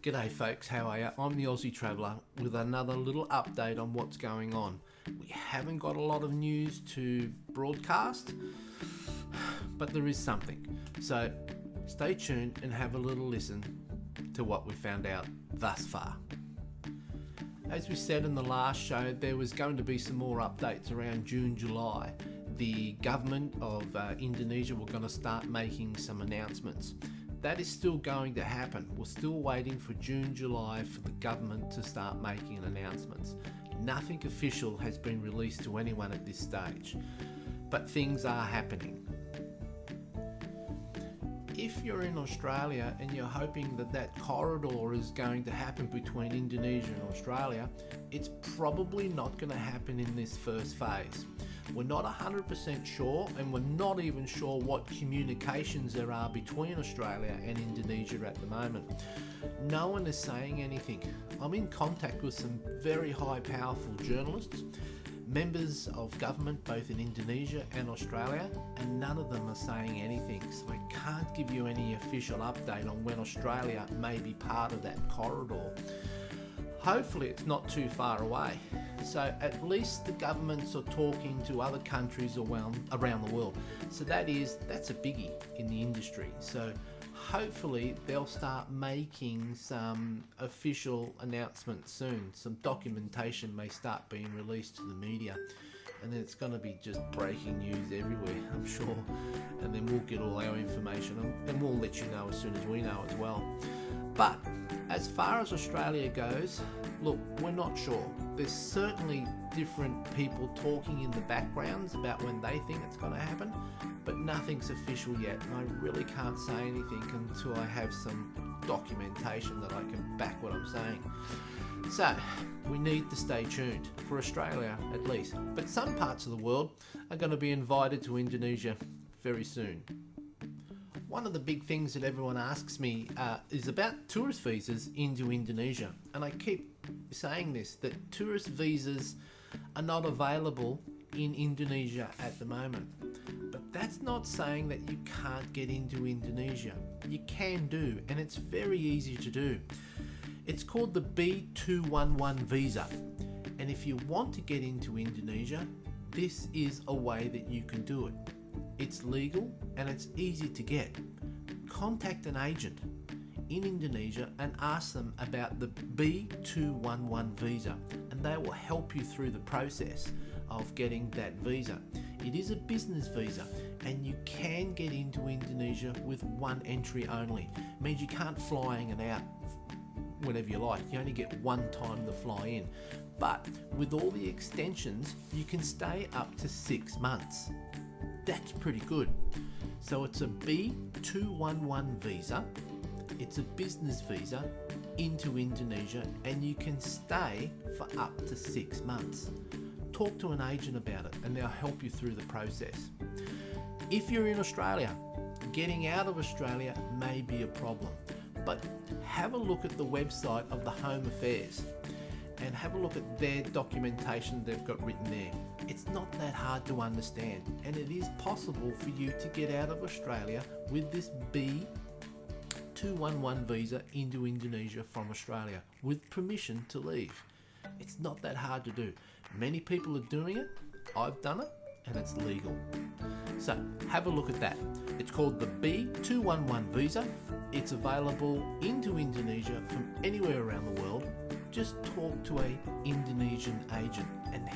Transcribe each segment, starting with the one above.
G'day folks, how are you? I'm the Aussie Traveller with another little update on what's going on. We haven't got a lot of news to broadcast, but there is something. So stay tuned and have a little listen to what we found out thus far. As we said in the last show, there was going to be some more updates around June, July. The government of Indonesia were going to start making some announcements. That is still going to happen. We're still waiting for June, July for the government to start making announcements. Nothing official has been released to anyone at this stage, but things are happening. If you're in Australia and you're hoping that that corridor is going to happen between Indonesia and Australia, it's probably not going to happen in this first phase. We're not 100% sure, and we're not even sure what communications there are between Australia and Indonesia at the moment. No one is saying anything. I'm in contact with some very high powerful journalists, members of government both in Indonesia and Australia, and none of them are saying anything. So I can't give you any official update on when Australia may be part of that corridor. Hopefully it's not too far away. So at least the governments are talking to other countries around the world. So that's a biggie in the industry. So hopefully they'll start making some official announcements soon. Some documentation may start being released to the media, and then it's going to be just breaking news everywhere, I'm sure. And then we'll get all our information and we'll let you know as soon as we know as well. But as far as Australia goes, look, we're not sure. There's certainly different people talking in the backgrounds about when they think it's going to happen, but nothing's official yet, and I really can't say anything until I have some documentation that I can back what I'm saying. So we need to stay tuned, for Australia at least. But some parts of the world are going to be invited to Indonesia very soon. One of the big things that everyone asks me is about tourist visas into Indonesia. And I keep saying this, that tourist visas are not available in Indonesia at the moment. But that's not saying that you can't get into Indonesia. You can do, and it's very easy to do. It's called the B211 visa. And if you want to get into Indonesia, this is a way that you can do it. It's legal and it's easy to get. Contact an agent in Indonesia and ask them about the B211 visa, and they will help you through the process of getting that visa. It is a business visa, and you can get into Indonesia with one entry only. It means you can't fly in and out whenever you like. You only get one time to fly in. But with all the extensions, you can stay up to 6 months. That's pretty good. So it's a B211 visa. It's a business visa into Indonesia, and you can stay for up to 6 months. Talk to an agent about it and they'll help you through the process. If you're in Australia, getting out of Australia may be a problem, but have a look at the website of the Home Affairs and have a look at their documentation they've got written there. It's not that hard to understand, and it is possible for you to get out of Australia with this B211 visa into Indonesia from Australia with permission to leave. It's not that hard to do. Many people are doing it. I've done it, and it's legal. So have a look at that. It's called the B211 visa. It's available into Indonesia from anywhere around the world. Just talk to an Indonesian agent and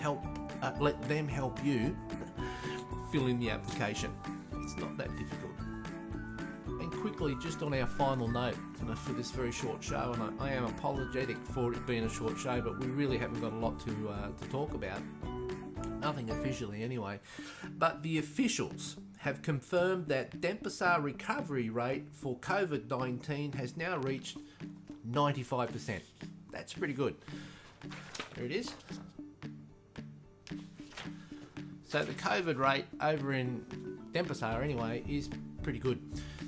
let them help you fill in the application. It's not that difficult. And quickly, just on our final note for this very short show, and I am apologetic for it being a short show, but we really haven't got a lot to talk about. Nothing officially anyway. But the officials have confirmed that Denpasar recovery rate for COVID-19 has now reached 95%. That's pretty good. There it is. So the COVID rate over in Denpasar anyway is pretty good.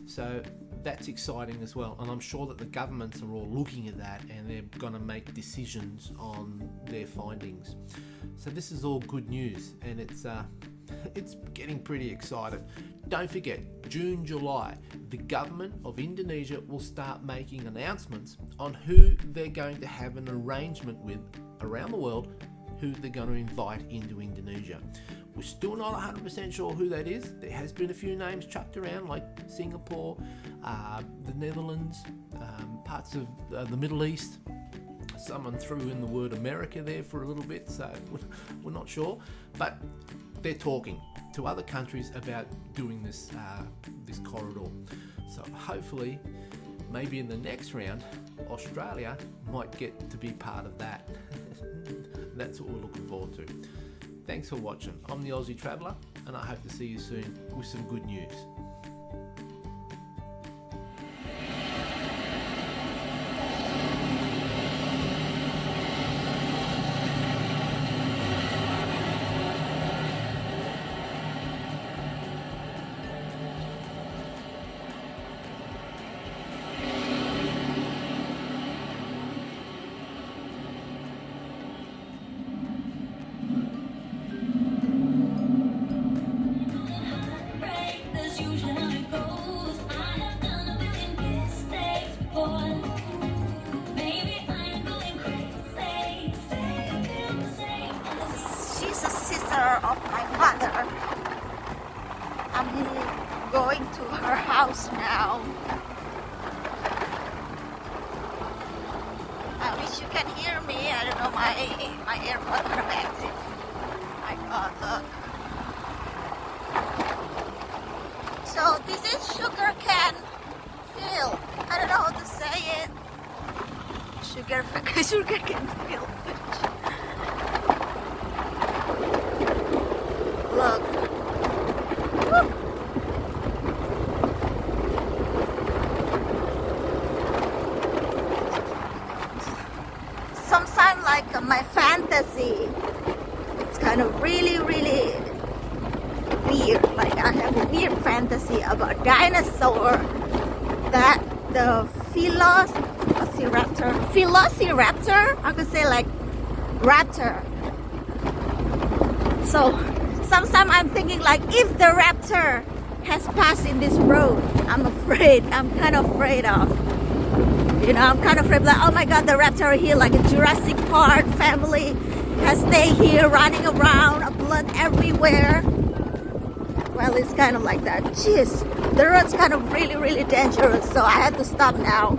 So that's exciting as well. And I'm sure that the governments are all looking at that and they're going to make decisions on their findings. So this is all good news, and it's It's getting pretty excited. Don't forget, June, July, the government of Indonesia will start making announcements on who they're going to have an arrangement with around the world, who they're going to invite into Indonesia. We're still not 100% sure who that is. There has been a few names chucked around, like Singapore, the Netherlands, parts of the Middle East. Someone threw in the word America there for a little bit, so we're not sure. But they're talking to other countries about doing this corridor. So hopefully, maybe in the next round, Australia might get to be part of that. That's what we're looking forward to. Thanks for watching. I'm the Aussie Traveller, and I hope to see you soon with some good news. Of my father. I'm going to her house now. I wish you can hear me. I don't know, my AirPods are active. My God, look. So this is sugar cane field. I don't know how to say it. Sugar cane field. Look. Woo. Sometimes like my fantasy, it's kind of really weird. Like I have a weird fantasy about dinosaur that the Velociraptor, I could say like raptor. So sometimes I'm thinking like if the raptor has passed in this road, I'm kind of afraid of. You know, I'm kind of afraid like, oh my God, the raptor are here, like a Jurassic Park family has stayed here running around, blood everywhere. Well, it's kind of like that. Jeez, the road's kind of really dangerous, so I had to stop now.